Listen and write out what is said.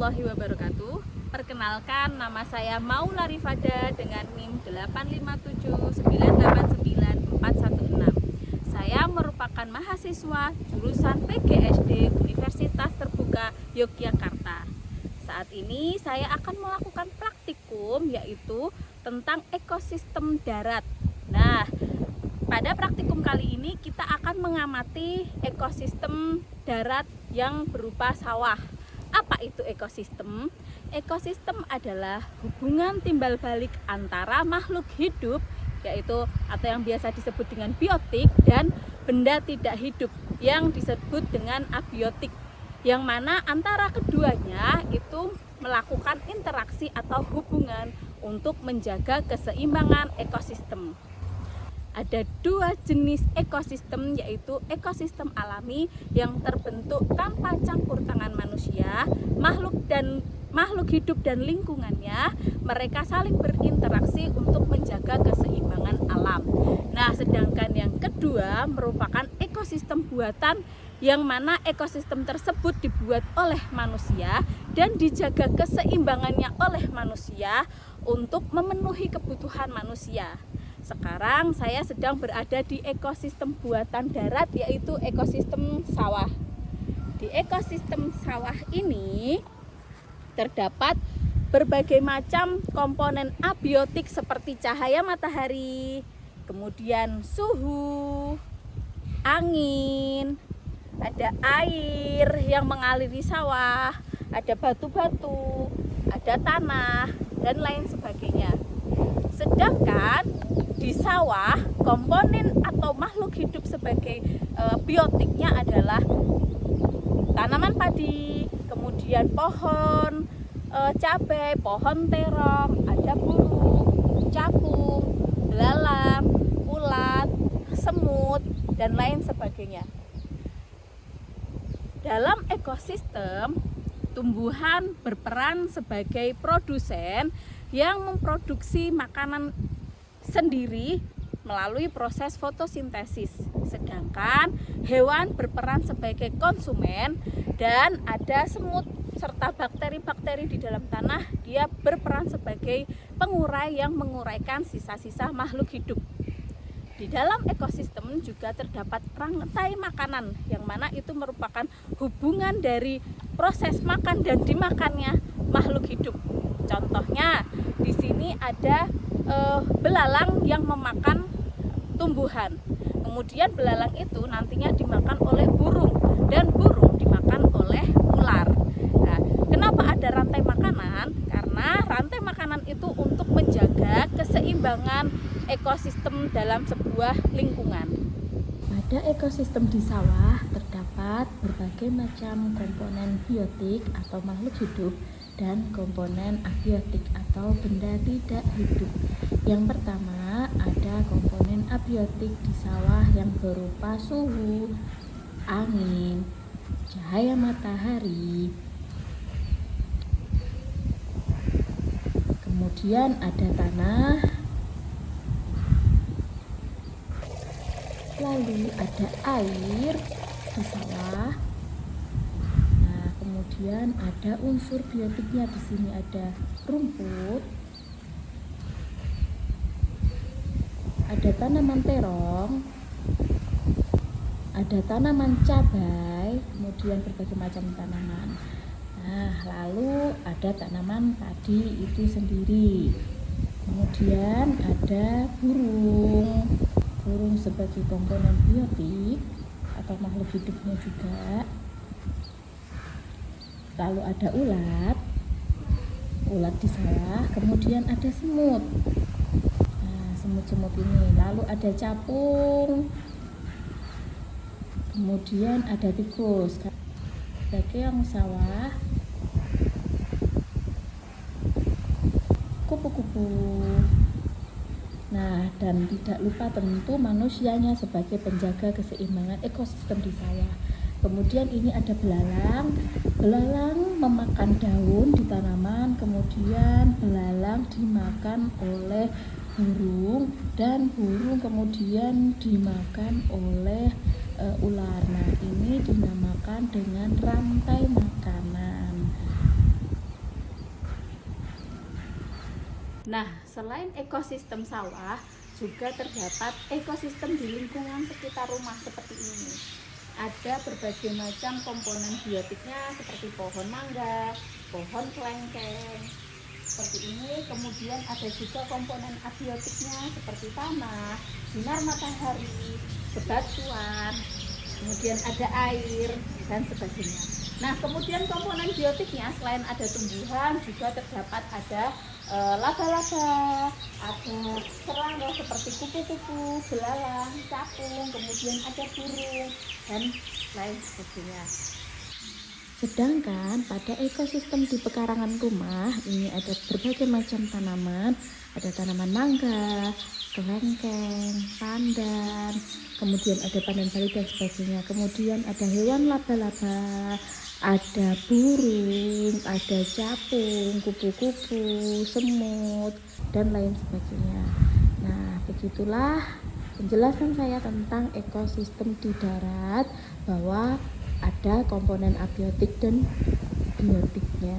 warahmatullahi wabarakatuh. Perkenalkan, nama saya Maula Rifada dengan NIM 857989416. Saya merupakan mahasiswa jurusan PGSD Universitas Terbuka Yogyakarta. Saat ini saya akan melakukan praktikum, yaitu tentang ekosistem darat. Nah, pada praktikum kali ini kita akan mengamati ekosistem darat yang berupa sawah. Apa itu ekosistem? Ekosistem adalah hubungan timbal balik antara makhluk hidup, yaitu atau yang biasa disebut dengan biotik, dan benda tidak hidup yang disebut dengan abiotik, yang mana antara keduanya itu melakukan interaksi atau hubungan untuk menjaga keseimbangan ekosistem. Ada dua jenis ekosistem, yaitu ekosistem alami yang terbentuk tanpa campur tangan manusia. Makhluk hidup dan lingkungannya, mereka saling berinteraksi untuk menjaga keseimbangan alam. Nah, sedangkan yang kedua merupakan ekosistem buatan, yang mana ekosistem tersebut dibuat oleh manusia dan dijaga keseimbangannya oleh manusia untuk memenuhi kebutuhan manusia. Sekarang saya sedang berada di ekosistem buatan darat, yaitu ekosistem sawah. Di ekosistem sawah ini terdapat berbagai macam komponen abiotik seperti cahaya matahari, kemudian suhu, angin, ada air yang mengaliri sawah, ada batu-batu, ada tanah, dan lain sebagainya. Sedangkan di sawah, komponen atau makhluk hidup sebagai biotiknya adalah tanaman padi, kemudian pohon cabai, pohon terong, ada burung, capung, belalang, ulat, semut, dan lain sebagainya. Dalam ekosistem, tumbuhan berperan sebagai produsen yang memproduksi makanan sendiri melalui proses fotosintesis, sedangkan hewan berperan sebagai konsumen, dan ada semut serta bakteri-bakteri di dalam tanah, dia berperan sebagai pengurai yang menguraikan sisa-sisa makhluk hidup. Di dalam ekosistem juga terdapat rantai makanan, yang mana itu merupakan hubungan dari proses makan dan dimakannya makhluk hidup. Contohnya di sini ada belalang yang memakan tumbuhan. Kemudian belalang itu nantinya dimakan oleh burung, dan burung dimakan oleh ular. Nah, kenapa ada rantai makanan? Karena rantai makanan itu untuk menjaga keseimbangan ekosistem dalam sebuah lingkungan. Pada ekosistem di sawah terdapat berbagai macam komponen biotik atau makhluk hidup dan komponen abiotik atau benda tidak hidup. Yang pertama, ada komponen abiotik di sawah yang berupa suhu, angin, cahaya matahari, kemudian ada tanah, lalu ada air di sawah. Nah, kemudian ada unsur biotiknya, di sini ada rumput, ada tanaman terong, ada tanaman cabai, kemudian berbagai macam tanaman. Nah, lalu ada tanaman padi itu sendiri. Kemudian ada burung sebagai komponen biotik atau makhluk hidupnya juga. Lalu ada ulat di sawah, kemudian ada semut. Nah, semut-semut ini. Lalu ada capung, kemudian ada tikus. Sebagai yang sawah, kupu-kupu. Nah, dan tidak lupa tentu manusianya sebagai penjaga keseimbangan ekosistem di sawah. Kemudian ini ada belalang memakan daun di tanaman, kemudian belalang dimakan oleh burung, dan burung kemudian dimakan oleh ular. Nah, ini dinamakan dengan rantai makanan. Nah, selain ekosistem sawah, juga terdapat ekosistem di lingkungan sekitar rumah seperti ini. Ada berbagai macam komponen biotiknya seperti pohon mangga, pohon kelengkeng, seperti ini. Kemudian ada juga komponen abiotiknya seperti tanah, sinar matahari, bebatuan, kemudian ada air dan sebagainya. Nah, kemudian komponen biotiknya selain ada tumbuhan juga terdapat ada laba-laba, ada serangga seperti kupu-kupu, belalang, capung, kemudian ada burung dan lain sebagainya. Sedangkan pada ekosistem di pekarangan rumah ini ada berbagai macam tanaman, ada tanaman mangga, kelengkeng, pandan, kemudian ada pandan bali dan sebagainya. Kemudian ada hewan laba-laba, ada burung, ada capung, kupu-kupu, semut, dan lain sebagainya. Nah, begitulah penjelasan saya tentang ekosistem di darat, bahwa ada komponen abiotik dan biotiknya.